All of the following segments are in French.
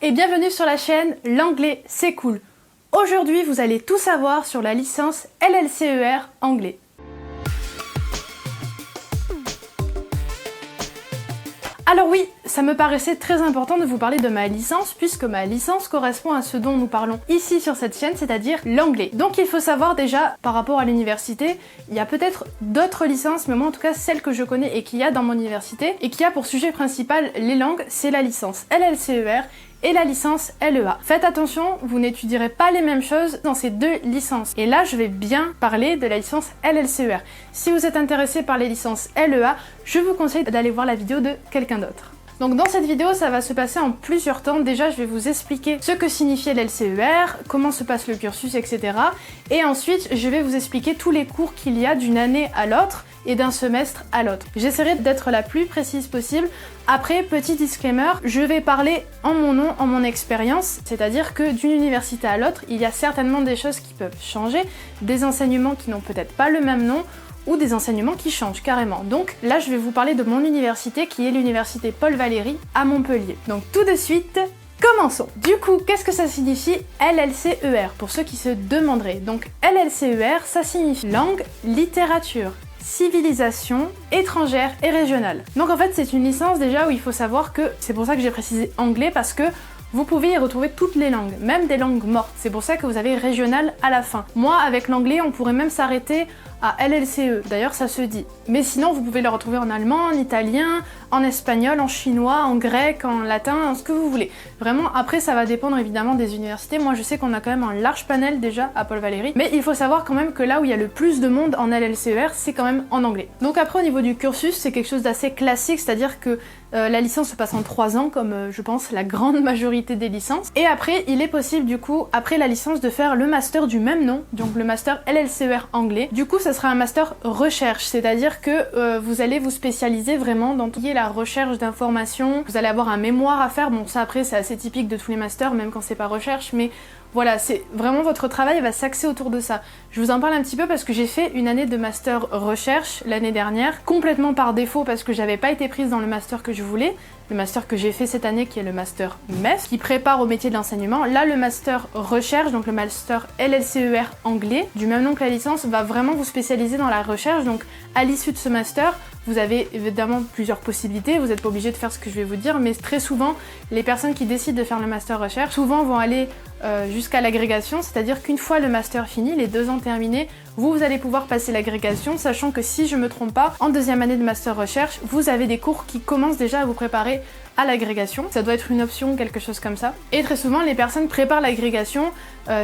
et bienvenue sur la chaîne L'anglais c'est cool. Aujourd'hui vous allez tout savoir sur la licence LLCER anglais. Alors oui, ça me paraissait très important de vous parler de ma licence puisque ma licence correspond à ce dont nous parlons ici sur cette chaîne, c'est-à-dire l'anglais. Donc il faut savoir déjà par rapport à l'université, il y a peut-être d'autres licences, mais moi en tout cas celle que je connais et qu'il y a dans mon université et qui a pour sujet principal les langues, c'est la licence LLCER et la licence LEA. Faites attention, vous n'étudierez pas les mêmes choses dans ces deux licences. Et là, je vais bien parler de la licence LLCER. Si vous êtes intéressé par les licences LEA, je vous conseille d'aller voir la vidéo de quelqu'un d'autre. Donc dans cette vidéo, ça va se passer en plusieurs temps. Déjà, je vais vous expliquer ce que signifie l'LCER, comment se passe le cursus, etc. Et ensuite, je vais vous expliquer tous les cours qu'il y a d'une année à l'autre et d'un semestre à l'autre. J'essaierai d'être la plus précise possible. Après, petit disclaimer, je vais parler en mon nom, en mon expérience, c'est-à-dire que d'une université à l'autre, il y a certainement des choses qui peuvent changer, des enseignements qui n'ont peut-être pas le même nom, ou des enseignements qui changent carrément. Donc là, je vais vous parler de mon université, qui est l'université Paul Valéry à Montpellier. Donc tout de suite, commençons. Du coup, qu'est-ce que ça signifie LLCER, pour ceux qui se demanderaient? Donc LLCER, ça signifie langue, littérature, civilisation, étrangère et régionale. Donc en fait, c'est une licence déjà où il faut savoir que, c'est pour ça que j'ai précisé anglais, parce que vous pouvez y retrouver toutes les langues, même des langues mortes. C'est pour ça que vous avez régional à la fin. Moi, avec l'anglais, on pourrait même s'arrêter à LLCE. D'ailleurs, ça se dit. Mais sinon, vous pouvez le retrouver en allemand, en italien, en espagnol, en chinois, en grec, en latin, en ce que vous voulez. Vraiment, après, ça va dépendre évidemment des universités. Moi, je sais qu'on a quand même un large panel déjà à Paul Valéry. Mais il faut savoir quand même que là où il y a le plus de monde en LLCER, c'est quand même en anglais. Donc après, au niveau du cursus, c'est quelque chose d'assez classique, c'est-à-dire que la licence se passe en 3 ans, comme je pense la grande majorité des licences. Et après, il est possible du coup, après la licence, de faire le master du même nom, donc le master LLCER anglais. Du coup, ça sera un master recherche, c'est-à-dire que vous allez vous spécialiser vraiment dans tout ce qui est la recherche d'informations. Vous allez avoir un mémoire à faire, bon ça après c'est assez typique de tous les masters, même quand c'est pas recherche, mais voilà, c'est vraiment votre travail va s'axer autour de ça. Je vous en parle un petit peu parce que j'ai fait une année de master recherche l'année dernière, complètement par défaut parce que j'avais pas été prise dans le master que je voulais, le master que j'ai fait cette année qui est le master MEF, qui prépare au métier de l'enseignement. Là, le master recherche, donc le master LLCER anglais, du même nom que la licence, va vraiment vous spécialiser dans la recherche. Donc à l'issue de ce master, vous avez évidemment plusieurs possibilités, vous n'êtes pas obligé de faire ce que je vais vous dire, mais très souvent, les personnes qui décident de faire le master recherche, souvent vont aller jusqu'à l'agrégation, c'est-à-dire qu'une fois le master fini, les 2 ans terminés, vous allez pouvoir passer l'agrégation, sachant que si je me trompe pas, en 2e année de master recherche, vous avez des cours qui commencent déjà à vous préparer à l'agrégation. Ça doit être une option, quelque chose comme ça. Et très souvent, les personnes préparent l'agrégation,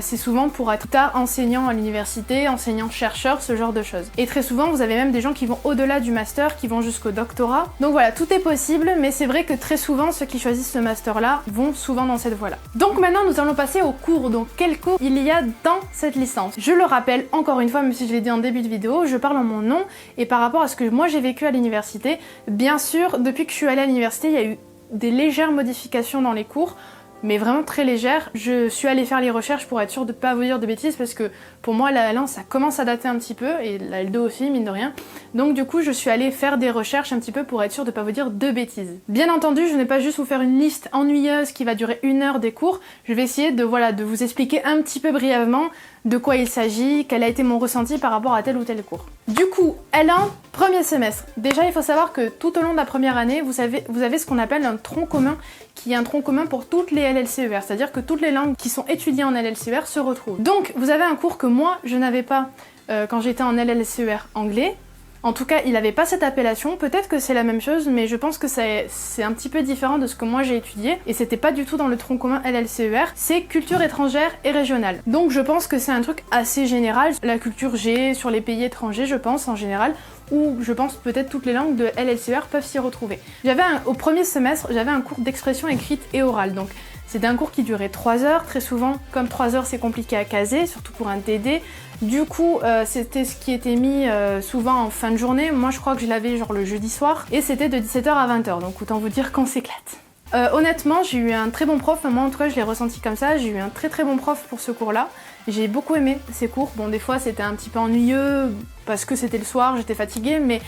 c'est souvent pour être plus tard enseignant à l'université, enseignant-chercheur, ce genre de choses. Et très souvent, vous avez même des gens qui vont au-delà du master, qui vont jusqu'au doctorat. Donc voilà, tout est possible, mais c'est vrai que très souvent, ceux qui choisissent ce master-là vont souvent dans cette voie-là. Donc maintenant, nous allons passer aux cours. Donc quels cours il y a dans cette licence? Je le rappelle encore une fois, même si je l'ai dit en début de vidéo, je parle en mon nom et par rapport à ce que moi j'ai vécu à l'université. Bien sûr, depuis que je suis allée à l'université, il y a eu des légères modifications dans les cours, mais vraiment très légères. Je suis allée faire les recherches pour être sûre de ne pas vous dire de bêtises, parce que pour moi la L1 ça commence à dater un petit peu, et la L2 aussi mine de rien. Donc du coup je suis allée faire des recherches un petit peu pour être sûre de ne pas vous dire de bêtises. Bien entendu, je ne vais pas juste vous faire une liste ennuyeuse qui va durer 1 heure des cours, je vais essayer de, voilà, de vous expliquer un petit peu brièvement de quoi il s'agit, quel a été mon ressenti par rapport à tel ou tel cours. Du coup, L1, premier semestre. Déjà, il faut savoir que tout au long de la première année, vous avez ce qu'on appelle un tronc commun, qui est un tronc commun pour toutes les LLCER, c'est-à-dire que toutes les langues qui sont étudiées en LLCER se retrouvent. Donc, vous avez un cours que moi, je n'avais pas quand j'étais en LLCER anglais. En tout cas, il n'avait pas cette appellation, peut-être que c'est la même chose, mais je pense que c'est un petit peu différent de ce que moi j'ai étudié, et c'était pas du tout dans le tronc commun LLCER, c'est culture étrangère et régionale. Donc je pense que c'est un truc assez général, la culture G sur les pays étrangers, je pense, en général, ou je pense peut-être toutes les langues de LLCER peuvent s'y retrouver. Au premier semestre, j'avais un cours d'expression écrite et orale, donc c'était un cours qui durait 3 heures, très souvent, comme 3 heures c'est compliqué à caser, surtout pour un TD. Du coup, c'était ce qui était mis souvent en fin de journée. Moi, je crois que je l'avais genre le jeudi soir. Et c'était de 17h à 20h, donc autant vous dire qu'on s'éclate. Honnêtement, j'ai eu un très bon prof. Moi, en tout cas, je l'ai ressenti comme ça. J'ai eu un très très bon prof pour ce cours-là. J'ai beaucoup aimé ces cours. Bon, des fois, c'était un petit peu ennuyeux. parce que c'était le soir, j'étais fatiguée, mais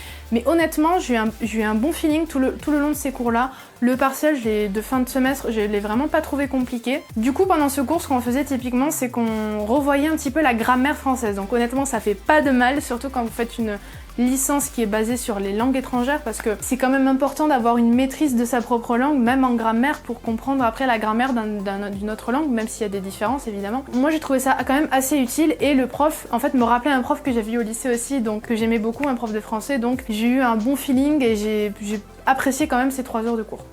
honnêtement, j'ai eu un bon feeling tout le long de ces cours-là. Le partiel de fin de semestre, je l'ai vraiment pas trouvé compliqué. Du coup, pendant ce cours, ce qu'on faisait typiquement, c'est qu'on revoyait un petit peu la grammaire française. Donc honnêtement, ça fait pas de mal, surtout quand vous faites une licence qui est basée sur les langues étrangères, parce que c'est quand même important d'avoir une maîtrise de sa propre langue, même en grammaire, pour comprendre après la grammaire d'une autre langue, même s'il y a des différences évidemment. Moi j'ai trouvé ça quand même assez utile, et le prof en fait me rappelait un prof que j'avais eu au lycée aussi, donc que j'aimais beaucoup, un prof de français, donc j'ai eu un bon feeling et j'ai apprécié quand même ces 3 heures de cours.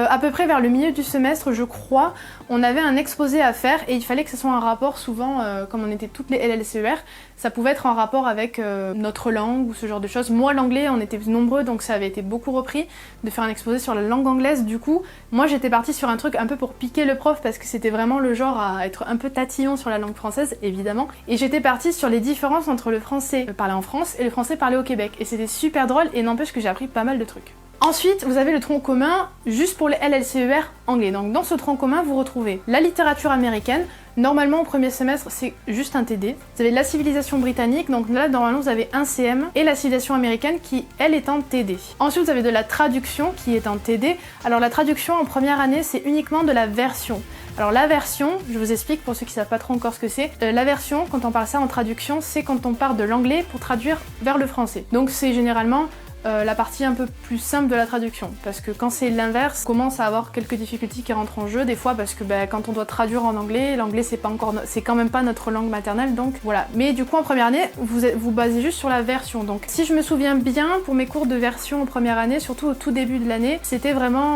À peu près vers le milieu du semestre, je crois, on avait un exposé à faire et il fallait que ce soit un rapport, souvent, comme on était toutes les LLCER, ça pouvait être en rapport avec notre langue ou ce genre de choses. Moi, l'anglais, on était nombreux, donc ça avait été beaucoup repris de faire un exposé sur la langue anglaise. Du coup, moi j'étais partie sur un truc un peu pour piquer le prof parce que c'était vraiment le genre à être un peu tatillon sur la langue française, évidemment. Et j'étais partie sur les différences entre le français parlé en France et le français parlé au Québec. Et c'était super drôle et n'empêche que j'ai appris pas mal de trucs. Ensuite, vous avez le tronc commun juste pour les LLCER anglais. Donc dans ce tronc commun, vous retrouvez la littérature américaine. Normalement, au premier semestre, c'est juste un TD. Vous avez la civilisation britannique, donc là, normalement, vous avez un CM, et la civilisation américaine qui, elle, est en TD. Ensuite, vous avez de la traduction qui est en TD. Alors la traduction en première année, c'est uniquement de la version. Alors la version, je vous explique pour ceux qui savent pas trop encore ce que c'est. La version, quand on parle ça en traduction, c'est quand on part de l'anglais pour traduire vers le français. Donc c'est généralement la partie un peu plus simple de la traduction, parce que quand c'est l'inverse, on commence à avoir quelques difficultés qui rentrent en jeu, des fois parce que quand on doit traduire en anglais, l'anglais c'est quand même pas notre langue maternelle, donc voilà. Mais du coup en première année, vous basez juste sur la version, donc si je me souviens bien, pour mes cours de version en première année, surtout au tout début de l'année,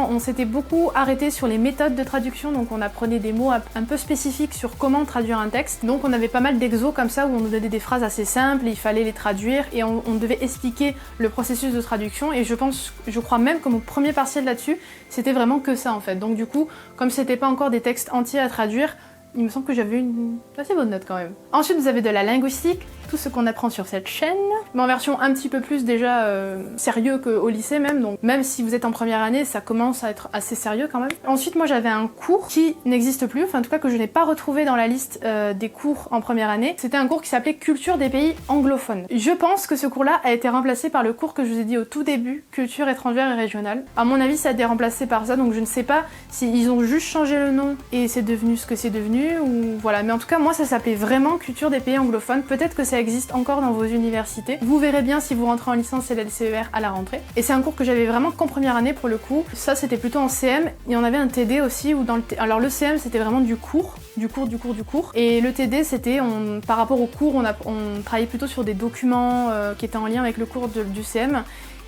on s'était beaucoup arrêté sur les méthodes de traduction, donc on apprenait des mots un peu spécifiques sur comment traduire un texte, donc on avait pas mal d'exos comme ça où on nous donnait des phrases assez simples, il fallait les traduire et on devait expliquer le processus de traduction, et je crois même que mon premier partiel là-dessus, c'était vraiment que ça en fait. Donc du coup, comme c'était pas encore des textes entiers à traduire, il me semble que j'avais une assez bonne note quand même. Ensuite, vous avez de la linguistique, tout ce qu'on apprend sur cette chaîne, mais en version un petit peu plus déjà sérieux qu'au lycée même, donc même si vous êtes en première année, ça commence à être assez sérieux quand même. Ensuite, moi j'avais un cours qui n'existe plus, enfin en tout cas que je n'ai pas retrouvé dans la liste des cours en première année. C'était un cours qui s'appelait Culture des pays anglophones. Je pense que ce cours-là a été remplacé par le cours que je vous ai dit au tout début, Culture étrangère et régionale. À mon avis, ça a été remplacé par ça, donc je ne sais pas s'ils ont juste changé le nom et c'est devenu ce que c'est devenu, ou voilà. Mais en tout cas, moi ça s'appelait vraiment Culture des pays anglophones. Peut-être que ça existe encore dans vos universités. Vous verrez bien si vous rentrez en licence LLCER à la rentrée. Et c'est un cours que j'avais vraiment qu'en première année pour le coup. Ça c'était plutôt en CM, et on avait un TD aussi où alors le CM c'était vraiment du cours. Et le TD c'était, par rapport au cours, on travaillait plutôt sur des documents qui étaient en lien avec le cours du CM.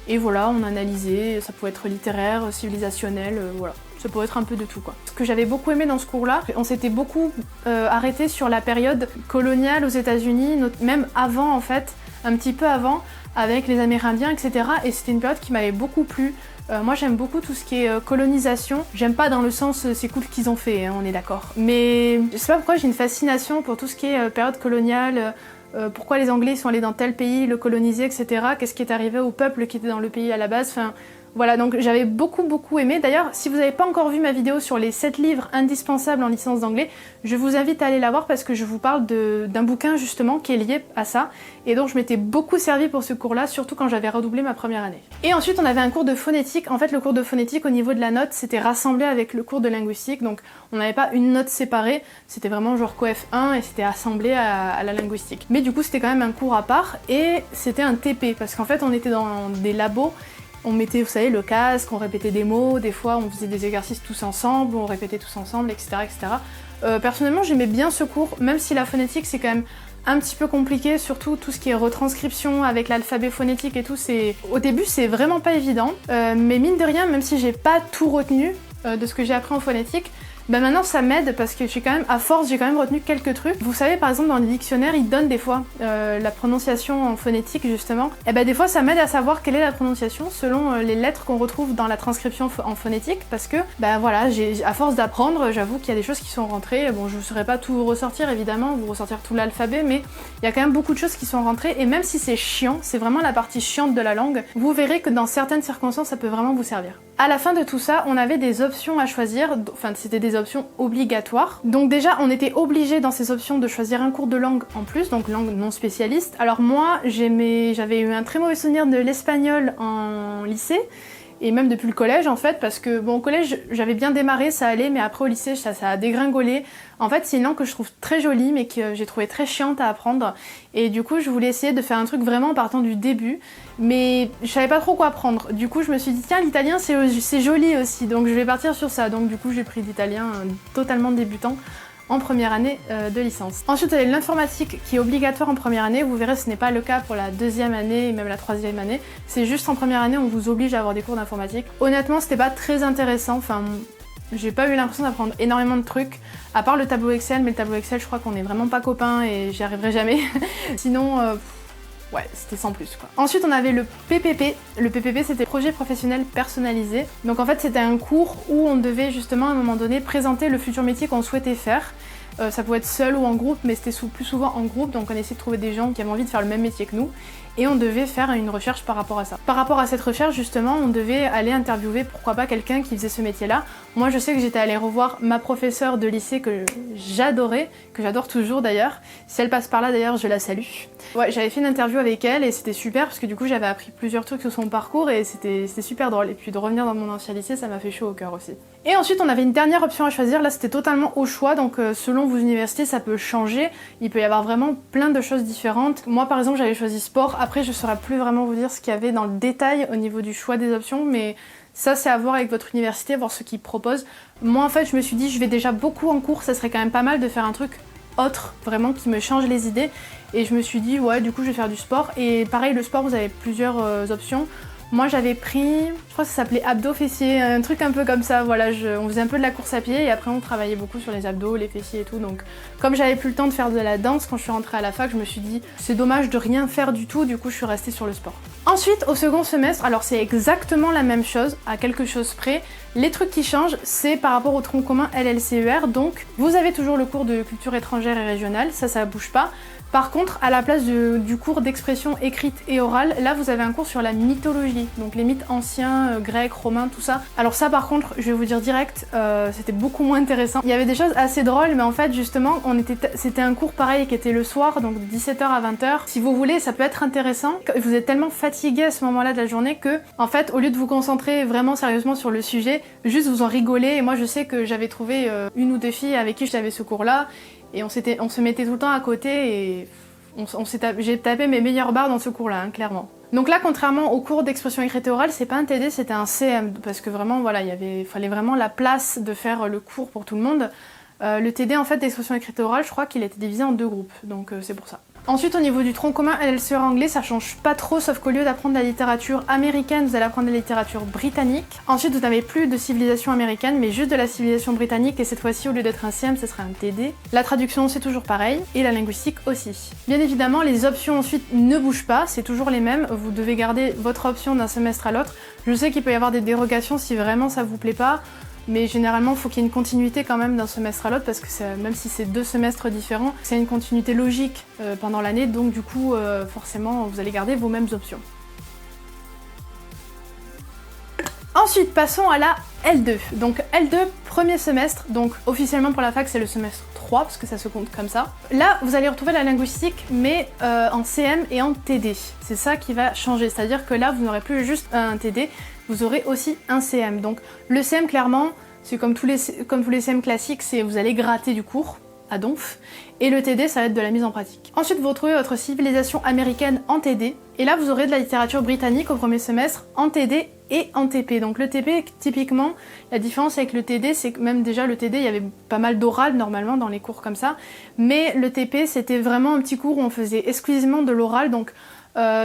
Et voilà, on analysait, ça pouvait être littéraire, civilisationnel, voilà. Ça pourrait être un peu de tout quoi. Ce que j'avais beaucoup aimé dans ce cours-là, on s'était beaucoup arrêté sur la période coloniale aux États-Unis, même avant en fait, un petit peu avant, avec les Amérindiens, etc. Et c'était une période qui m'avait beaucoup plu. Moi j'aime beaucoup tout ce qui est colonisation. J'aime pas dans le sens c'est cool qu'ils ont fait, hein, on est d'accord. Mais je sais pas pourquoi j'ai une fascination pour tout ce qui est période coloniale. Pourquoi les Anglais sont allés dans tel pays, le coloniser, etc. Qu'est-ce qui est arrivé au peuple qui était dans le pays à la base, enfin... Voilà, donc j'avais beaucoup aimé. D'ailleurs, si vous n'avez pas encore vu ma vidéo sur les 7 livres indispensables en licence d'anglais, je vous invite à aller la voir parce que je vous parle d'un bouquin justement qui est lié à ça. Et donc je m'étais beaucoup servi pour ce cours-là, surtout quand j'avais redoublé ma première année. Et ensuite, on avait un cours de phonétique. En fait, le cours de phonétique, au niveau de la note, c'était rassemblé avec le cours de linguistique. Donc on n'avait pas une note séparée, c'était vraiment genre coef 1 et c'était assemblé à la linguistique. Mais du coup, c'était quand même un cours à part et c'était un TP parce qu'en fait, on était dans des labos. On mettait, vous savez, le casque, on répétait des mots, des fois on faisait des exercices tous ensemble, on répétait tous ensemble, etc. Personnellement, j'aimais bien ce cours, même si la phonétique c'est quand même un petit peu compliqué, surtout tout ce qui est retranscription avec l'alphabet phonétique et tout, au début c'est vraiment pas évident, mais mine de rien, même si j'ai pas tout retenu de ce que j'ai appris en phonétique, maintenant ça m'aide parce que à force j'ai quand même retenu quelques trucs. Vous savez par exemple dans les dictionnaires ils donnent des fois la prononciation en phonétique justement. Et des fois ça m'aide à savoir quelle est la prononciation selon les lettres qu'on retrouve dans la transcription en phonétique parce que voilà, à force d'apprendre j'avoue qu'il y a des choses qui sont rentrées. Bon je ne saurais pas tout ressortir évidemment, vous ressortir tout l'alphabet, mais il y a quand même beaucoup de choses qui sont rentrées et même si c'est chiant, c'est vraiment la partie chiante de la langue, vous verrez que dans certaines circonstances ça peut vraiment vous servir. À la fin de tout ça, on avait des options à choisir, enfin c'était des options options obligatoires. Donc déjà, on était obligé dans ces options de choisir un cours de langue en plus, donc langue non spécialiste. Alors moi, j'avais eu un très mauvais souvenir de l'espagnol en lycée, et même depuis le collège en fait, parce que bon, au collège j'avais bien démarré, ça allait, mais après au lycée ça a dégringolé. En fait c'est une langue que je trouve très jolie mais que j'ai trouvé très chiante à apprendre, et du coup je voulais essayer de faire un truc vraiment en partant du début, mais je savais pas trop quoi apprendre. Du coup je me suis dit tiens, l'italien c'est joli aussi, donc je vais partir sur ça. Donc du coup j'ai pris l'italien totalement débutant en première année de licence. Ensuite, vous avez l'informatique qui est obligatoire en première année. Vous verrez, ce n'est pas le cas pour la deuxième année et même la troisième année. C'est juste en première année, on vous oblige à avoir des cours d'informatique. Honnêtement, c'était pas très intéressant. Enfin, j'ai pas eu l'impression d'apprendre énormément de trucs, à part le tableau Excel, mais le tableau Excel, je crois qu'on est vraiment pas copains et j'y arriverai jamais. Sinon, ouais, c'était sans plus quoi. Ensuite, on avait le PPP. Le PPP, c'était projet professionnel personnalisé. Donc en fait, c'était un cours où on devait justement à un moment donné présenter le futur métier qu'on souhaitait faire. Ça pouvait être seul ou en groupe, mais c'était plus souvent en groupe, donc on essayait de trouver des gens qui avaient envie de faire le même métier que nous, et on devait faire une recherche par rapport à ça. Par rapport à cette recherche, justement, on devait aller interviewer, pourquoi pas, quelqu'un qui faisait ce métier-là. Moi, je sais que j'étais allée revoir ma professeure de lycée que j'adorais, que j'adore toujours d'ailleurs. Si elle passe par là, d'ailleurs, je la salue. Ouais, j'avais fait une interview avec elle, et c'était super, parce que du coup, j'avais appris plusieurs trucs sur son parcours, et c'était super drôle. Et puis de revenir dans mon ancien lycée, ça m'a fait chaud au cœur aussi. Et ensuite, on avait une dernière option à choisir. Là, c'était totalement au choix, donc selon vos universités, ça peut changer. Il peut y avoir vraiment plein de choses différentes. Moi, par exemple, j'avais choisi sport. Après, je ne saurais plus vraiment vous dire ce qu'il y avait dans le détail au niveau du choix des options, mais ça, c'est à voir avec votre université, voir ce qu'ils proposent. Moi, en fait, je me suis dit, je vais déjà beaucoup en cours, ça serait quand même pas mal de faire un truc autre, vraiment, qui me change les idées. Et je me suis dit, ouais, du coup, je vais faire du sport. Et pareil, le sport, vous avez plusieurs options. Moi j'avais pris, je crois que ça s'appelait abdos fessiers, un truc un peu comme ça, voilà, on faisait un peu de la course à pied et après on travaillait beaucoup sur les abdos, les fessiers et tout, donc comme j'avais plus le temps de faire de la danse quand je suis rentrée à la fac, je me suis dit c'est dommage de rien faire du tout, du coup je suis restée sur le sport. Ensuite au second semestre, alors c'est exactement la même chose, à quelque chose près, les trucs qui changent c'est par rapport au tronc commun LLCER, donc vous avez toujours le cours de culture étrangère et régionale, ça bouge pas. Par contre, à la place du cours d'expression écrite et orale, là vous avez un cours sur la mythologie, donc les mythes anciens, grecs, romains, tout ça. Alors ça par contre, je vais vous dire direct, c'était beaucoup moins intéressant. Il y avait des choses assez drôles, mais en fait justement, c'était un cours pareil qui était le soir, donc de 17h à 20h. Si vous voulez, ça peut être intéressant. Vous êtes tellement fatigué à ce moment-là de la journée que, en fait, au lieu de vous concentrer vraiment sérieusement sur le sujet, juste vous en rigolez. Et moi je sais que j'avais trouvé une ou deux filles avec qui j'avais ce cours-là, et on se mettait tout le temps à côté et j'ai tapé mes meilleures barres dans ce cours-là, hein, clairement. Donc là, contrairement au cours d'expression écrite et orale, c'est pas un TD, c'était un CM, parce que vraiment, voilà, il fallait vraiment la place de faire le cours pour tout le monde. Le TD, en fait, d'expression écrite et orale, je crois qu'il était divisé en deux groupes, donc c'est pour ça. Ensuite, au niveau du tronc commun LLCER anglais, ça change pas trop, sauf qu'au lieu d'apprendre la littérature américaine, vous allez apprendre la littérature britannique. Ensuite, vous n'avez plus de civilisation américaine, mais juste de la civilisation britannique, et cette fois-ci, au lieu d'être un CM, ce sera un TD. La traduction, c'est toujours pareil, et la linguistique aussi. Bien évidemment, les options ensuite ne bougent pas, c'est toujours les mêmes, vous devez garder votre option d'un semestre à l'autre. Je sais qu'il peut y avoir des dérogations si vraiment ça vous plaît pas, mais généralement, il faut qu'il y ait une continuité quand même d'un semestre à l'autre, parce que même si c'est deux semestres différents, c'est une continuité logique pendant l'année, donc du coup, forcément, vous allez garder vos mêmes options. Ensuite, passons à la L2. Donc L2, premier semestre, donc officiellement pour la fac, c'est le semestre 3, parce que ça se compte comme ça. Là, vous allez retrouver la linguistique, mais en CM et en TD. C'est ça qui va changer, c'est-à-dire que là, vous n'aurez plus juste un TD, vous aurez aussi un CM. Donc le CM, clairement, c'est comme tous les CM classiques, c'est vous allez gratter du cours à donf, et le TD, ça va être de la mise en pratique. Ensuite, vous retrouvez votre civilisation américaine en TD, et là, vous aurez de la littérature britannique au premier semestre en TD et en TP. Donc le TP, typiquement, la différence avec le TD, c'est que même déjà le TD, il y avait pas mal d'oral normalement dans les cours comme ça, mais le TP, c'était vraiment un petit cours où on faisait exclusivement de l'oral, donc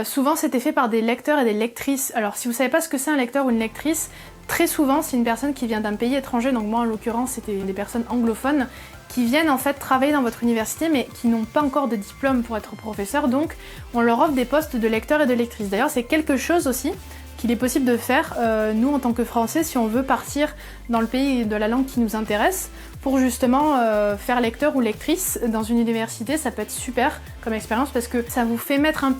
souvent c'était fait par des lecteurs et des lectrices. Alors si vous savez pas ce que c'est un lecteur ou une lectrice, très souvent c'est une personne qui vient d'un pays étranger, donc moi en l'occurrence c'était des personnes anglophones, qui viennent en fait travailler dans votre université mais qui n'ont pas encore de diplôme pour être professeur, donc on leur offre des postes de lecteurs et de lectrices. D'ailleurs c'est quelque chose aussi qu'il est possible de faire, nous en tant que Français, si on veut partir dans le pays de la langue qui nous intéresse, pour justement faire lecteur ou lectrice dans une université, ça peut être super comme expérience parce que ça vous fait mettre un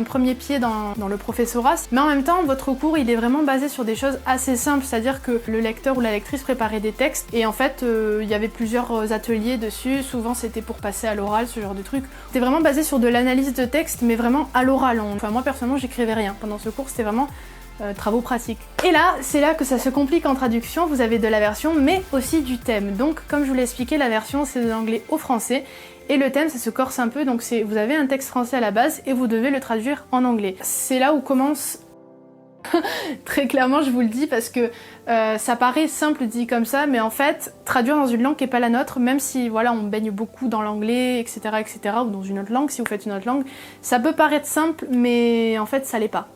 premier pied dans le professorat, mais en même temps votre cours il est vraiment basé sur des choses assez simples, c'est-à-dire que le lecteur ou la lectrice préparait des textes et en fait il y avait plusieurs ateliers dessus, souvent c'était pour passer à l'oral, ce genre de truc. C'était vraiment basé sur de l'analyse de texte mais vraiment à l'oral. Enfin moi personnellement j'écrivais rien pendant ce cours, c'était vraiment travaux pratiques. Et là, c'est là que ça se complique en traduction, vous avez de la version mais aussi du thème. Donc comme je vous l'ai expliqué, la version c'est de l'anglais au français et le thème ça se corse un peu, donc vous avez un texte français à la base et vous devez le traduire en anglais. C'est là où commence très clairement, je vous le dis, parce que ça paraît simple dit comme ça, mais en fait, traduire dans une langue qui n'est pas la nôtre, même si voilà, on baigne beaucoup dans l'anglais, etc., ou dans une autre langue, si vous faites une autre langue, ça peut paraître simple, mais en fait, ça l'est pas.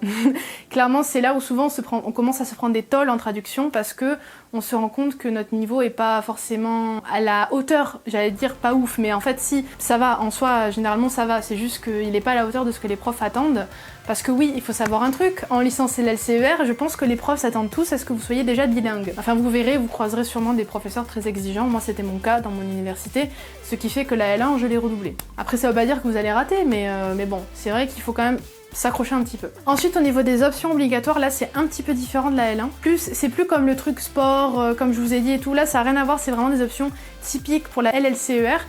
Clairement, c'est là où souvent on commence à se prendre des tôles en traduction, parce que on se rend compte que notre niveau est pas forcément à la hauteur, j'allais dire pas ouf, mais en fait si, ça va, en soi, généralement ça va, c'est juste qu'il est pas à la hauteur de ce que les profs attendent, parce que oui, il faut savoir un truc, en licence LLCER, je pense que les profs s'attendent tous à ce que vous soyez déjà bilingue. Enfin vous verrez, vous croiserez sûrement des professeurs très exigeants, moi c'était mon cas dans mon université, ce qui fait que la L1 je l'ai redoublée. Après ça veut pas dire que vous allez rater, mais bon, c'est vrai qu'il faut quand même s'accrocher un petit peu. Ensuite au niveau des options obligatoires, là c'est un petit peu différent de la L1. C'est plus comme le truc sport, comme je vous ai dit et tout, là ça n'a rien à voir, c'est vraiment des options typiques pour la LLCER.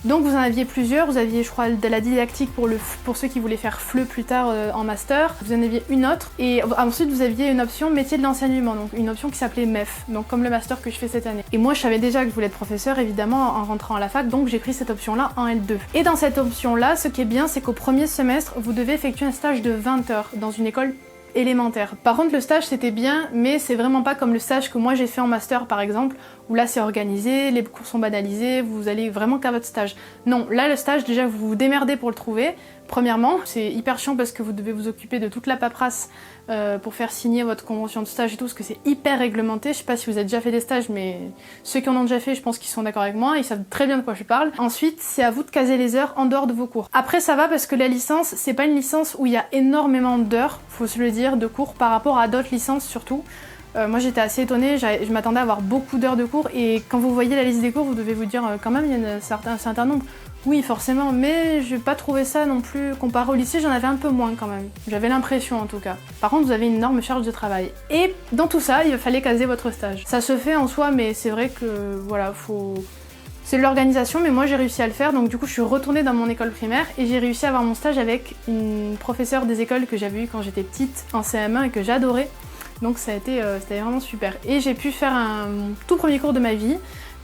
Donc vous en aviez plusieurs, vous aviez je crois de la didactique pour ceux qui voulaient faire FLE plus tard en master, vous en aviez une autre, et ensuite vous aviez une option métier de l'enseignement, donc une option qui s'appelait MEF, donc comme le master que je fais cette année. Et moi je savais déjà que je voulais être professeur évidemment en rentrant à la fac, donc j'ai pris cette option là en L2. Et dans cette option là, ce qui est bien c'est qu'au premier semestre, vous devez effectuer un stage de 20 heures dans une école élémentaire. Par contre le stage c'était bien, mais c'est vraiment pas comme le stage que moi j'ai fait en master par exemple, où là c'est organisé, les cours sont banalisés, vous allez vraiment qu'à votre stage. Non, là le stage déjà vous vous démerdez pour le trouver. Premièrement, c'est hyper chiant parce que vous devez vous occuper de toute la paperasse pour faire signer votre convention de stage et tout, parce que c'est hyper réglementé. Je sais pas si vous avez déjà fait des stages, mais ceux qui en ont déjà fait, je pense qu'ils sont d'accord avec moi, ils savent très bien de quoi je parle. Ensuite, c'est à vous de caser les heures en dehors de vos cours. Après ça va parce que la licence, c'est pas une licence où il y a énormément d'heures, faut se le dire, de cours par rapport à d'autres licences surtout. Moi j'étais assez étonnée, je m'attendais à avoir beaucoup d'heures de cours et quand vous voyez la liste des cours, vous devez vous dire quand même il y a un certain nombre. Oui forcément, mais j'ai pas trouvé ça non plus, comparé au lycée j'en avais un peu moins quand même, j'avais l'impression en tout cas. Par contre vous avez une énorme charge de travail. Et dans tout ça, il fallait caser votre stage. Ça se fait en soi, mais c'est vrai que voilà, c'est de l'organisation, mais moi j'ai réussi à le faire, donc du coup je suis retournée dans mon école primaire et j'ai réussi à avoir mon stage avec une professeure des écoles que j'avais eue quand j'étais petite en CM1 et que j'adorais. Donc c'était vraiment super. Et j'ai pu faire un tout premier cours de ma vie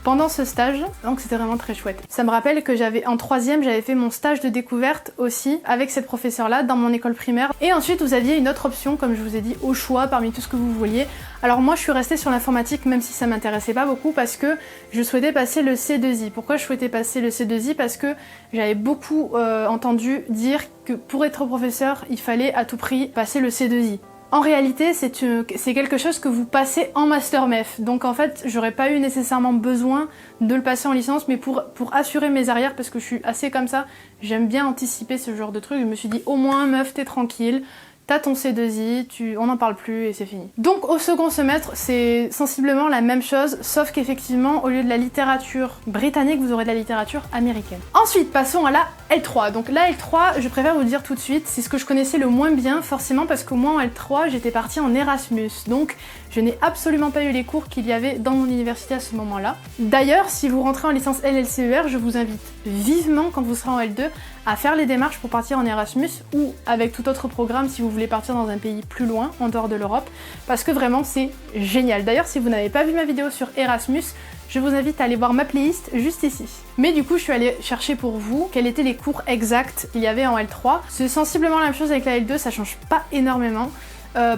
pendant ce stage, donc c'était vraiment très chouette. Ça me rappelle que en 3e, j'avais fait mon stage de découverte aussi avec cette professeure-là dans mon école primaire. Et ensuite, vous aviez une autre option, comme je vous ai dit, au choix parmi tout ce que vous vouliez. Alors moi, je suis restée sur l'informatique, même si ça m'intéressait pas beaucoup, parce que je souhaitais passer le C2I. Pourquoi je souhaitais passer le C2I? Parce que j'avais beaucoup entendu dire que pour être professeur, il fallait à tout prix passer le C2I. En réalité, c'est quelque chose que vous passez en master MEF, donc en fait, j'aurais pas eu nécessairement besoin de le passer en licence, mais pour assurer mes arrières, parce que je suis assez comme ça, j'aime bien anticiper ce genre de trucs, je me suis dit au moins meuf, t'es tranquille, t'as ton C2I, on n'en parle plus et c'est fini. Donc au second semestre, c'est sensiblement la même chose, sauf qu'effectivement, au lieu de la littérature britannique, vous aurez de la littérature américaine. Ensuite, passons à la L3. Donc la L3, je préfère vous le dire tout de suite, c'est ce que je connaissais le moins bien, forcément, parce qu'au moins en L3, j'étais partie en Erasmus. Donc je n'ai absolument pas eu les cours qu'il y avait dans mon université à ce moment-là. D'ailleurs, si vous rentrez en licence LLCER, je vous invite vivement, quand vous serez en L2, à faire les démarches pour partir en Erasmus ou avec tout autre programme si vous voulez partir dans un pays plus loin, en dehors de l'Europe, parce que vraiment c'est génial. D'ailleurs, si vous n'avez pas vu ma vidéo sur Erasmus, je vous invite à aller voir ma playlist juste ici. Mais du coup, je suis allée chercher pour vous quels étaient les cours exacts qu'il y avait en L3. C'est sensiblement la même chose avec la L2, ça change pas énormément.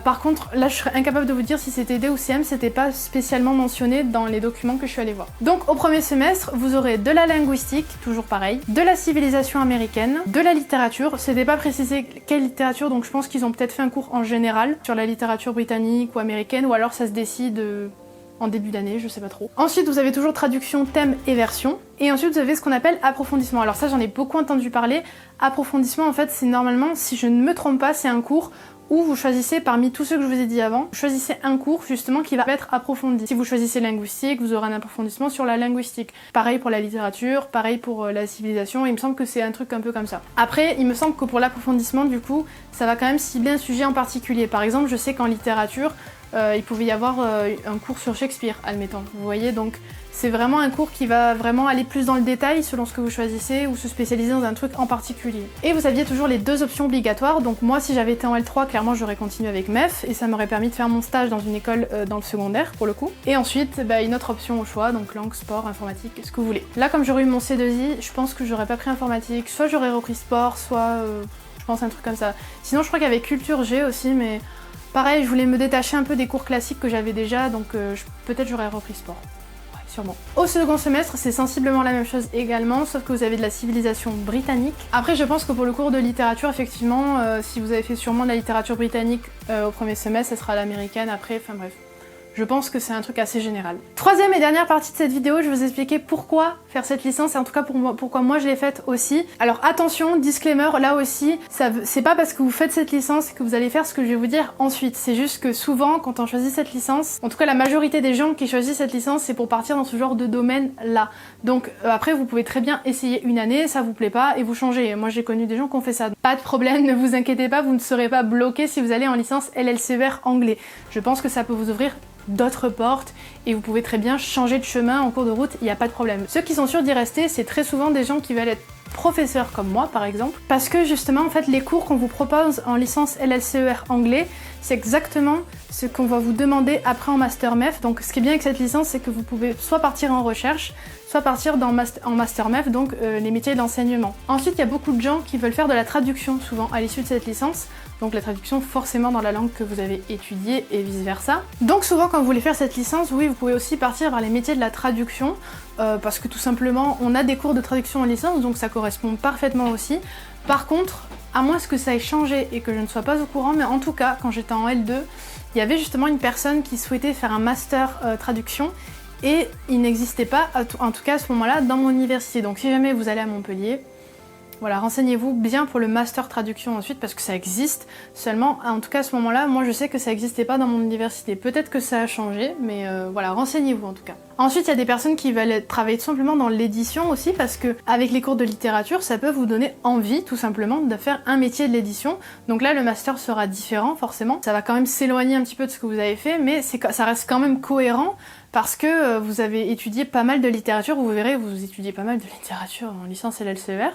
Par contre, là je serais incapable de vous dire si c'était D ou CM, c'était pas spécialement mentionné dans les documents que je suis allée voir. Donc au premier semestre, vous aurez de la linguistique, toujours pareil, de la civilisation américaine, de la littérature, c'était pas précisé quelle littérature, donc je pense qu'ils ont peut-être fait un cours en général sur la littérature britannique ou américaine, ou alors ça se décide en début d'année, je sais pas trop. Ensuite, vous avez toujours traduction, thème et version. Et ensuite, vous avez ce qu'on appelle approfondissement. Alors ça, j'en ai beaucoup entendu parler. Approfondissement, en fait, c'est normalement, si je ne me trompe pas, c'est un cours ou vous choisissez parmi tous ceux que je vous ai dit avant, choisissez un cours justement qui va être approfondi. Si vous choisissez linguistique, vous aurez un approfondissement sur la linguistique. Pareil pour la littérature, pareil pour la civilisation, il me semble que c'est un truc un peu comme ça. Après, il me semble que pour l'approfondissement, du coup, ça va quand même cibler un sujet en particulier. Par exemple, je sais qu'en littérature, il pouvait y avoir un cours sur Shakespeare, admettons. Vous voyez, donc c'est vraiment un cours qui va vraiment aller plus dans le détail selon ce que vous choisissez ou se spécialiser dans un truc en particulier. Et vous aviez toujours les 2 options obligatoires, donc moi si j'avais été en L3, clairement j'aurais continué avec MEF et ça m'aurait permis de faire mon stage dans une école dans le secondaire pour le coup. Et ensuite, une autre option au choix, donc langue, sport, informatique, ce que vous voulez. Là comme j'aurais eu mon C2I, je pense que j'aurais pas pris informatique, soit j'aurais repris sport, soit je pense un truc comme ça. Sinon je crois qu'il y avait culture G aussi, mais pareil, je voulais me détacher un peu des cours classiques que j'avais déjà, donc peut-être j'aurais repris sport. Sûrement. Au second semestre, c'est sensiblement la même chose également, sauf que vous avez de la civilisation britannique. Après, je pense que pour le cours de littérature, effectivement, si vous avez fait sûrement de la littérature britannique au premier semestre, ça sera l'américaine après, enfin bref. Je pense que c'est un truc assez général. Troisième et dernière partie de cette vidéo, je vais vous expliquer pourquoi faire cette licence et en tout cas pourquoi moi je l'ai faite aussi. Alors attention, disclaimer, là aussi, c'est pas parce que vous faites cette licence que vous allez faire ce que je vais vous dire ensuite. C'est juste que souvent, quand on choisit cette licence, en tout cas la majorité des gens qui choisissent cette licence, c'est pour partir dans ce genre de domaine-là. Donc après, vous pouvez très bien essayer une année, ça vous plaît pas et vous changez. Moi j'ai connu des gens qui ont fait ça. Pas de problème, ne vous inquiétez pas, vous ne serez pas bloqué si vous allez en licence LLCER anglais. Je pense que ça peut vous ouvrir d'autres portes et vous pouvez très bien changer de chemin en cours de route, il n'y a pas de problème. Ceux qui sont sûrs d'y rester, c'est très souvent des gens qui veulent être professeurs comme moi par exemple, parce que justement en fait les cours qu'on vous propose en licence LLCER anglais, c'est exactement ce qu'on va vous demander après en Master MEF. Donc ce qui est bien avec cette licence, c'est que vous pouvez soit partir en recherche, soit partir en Master MEF, donc les métiers d'enseignement. Ensuite, il y a beaucoup de gens qui veulent faire de la traduction souvent à l'issue de cette licence, donc la traduction forcément dans la langue que vous avez étudiée et vice versa. Donc souvent quand vous voulez faire cette licence, oui, vous pouvez aussi partir vers les métiers de la traduction, parce que tout simplement on a des cours de traduction en licence, donc ça correspond parfaitement aussi. Par contre, à moins que ça ait changé et que je ne sois pas au courant, mais en tout cas quand j'étais en L2, il y avait justement une personne qui souhaitait faire un master traduction et il n'existait pas, en tout cas à ce moment-là, dans mon université. Donc si jamais vous allez à Montpellier, voilà, renseignez-vous bien pour le master traduction ensuite parce que ça existe. Seulement, en tout cas à ce moment-là, moi je sais que ça n'existait pas dans mon université. Peut-être que ça a changé, mais voilà, renseignez-vous en tout cas. Ensuite, il y a des personnes qui veulent travailler tout simplement dans l'édition aussi parce que avec les cours de littérature, ça peut vous donner envie tout simplement de faire un métier de l'édition. Donc là, le master sera différent forcément. Ça va quand même s'éloigner un petit peu de ce que vous avez fait, mais ça reste quand même cohérent parce que vous avez étudié pas mal de littérature. Vous verrez, vous étudiez pas mal de littérature en licence LLCER.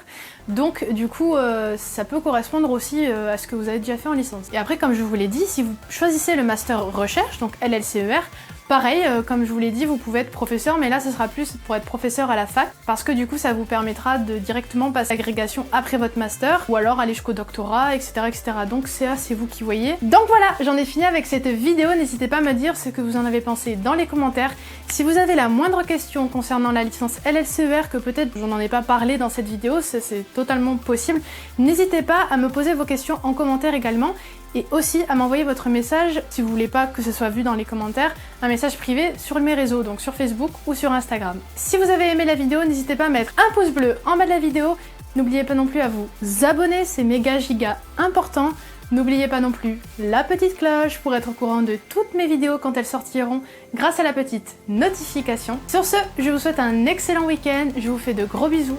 Donc du coup, ça peut correspondre aussi à ce que vous avez déjà fait en licence. Et après, comme je vous l'ai dit, si vous choisissez le master recherche, donc LLCER, pareil, comme je vous l'ai dit, vous pouvez être professeur, mais là ce sera plus pour être professeur à la fac, parce que du coup ça vous permettra de directement passer à l'agrégation après votre master, ou alors aller jusqu'au doctorat, etc. etc. Donc c'est vous qui voyez. Donc voilà, j'en ai fini avec cette vidéo, n'hésitez pas à me dire ce que vous en avez pensé dans les commentaires. Si vous avez la moindre question concernant la licence LLCER, que peut-être je n'en ai pas parlé dans cette vidéo, c'est totalement possible, n'hésitez pas à me poser vos questions en commentaire également, et aussi à m'envoyer votre message, si vous voulez pas que ce soit vu dans les commentaires, un message privé sur mes réseaux, donc sur Facebook ou sur Instagram. Si vous avez aimé la vidéo, n'hésitez pas à mettre un pouce bleu en bas de la vidéo, n'oubliez pas non plus à vous abonner, c'est méga giga important. N'oubliez pas non plus la petite cloche pour être au courant de toutes mes vidéos quand elles sortiront grâce à la petite notification. Sur ce, je vous souhaite un excellent week-end, je vous fais de gros bisous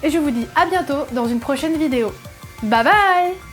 et je vous dis à bientôt dans une prochaine vidéo. Bye bye!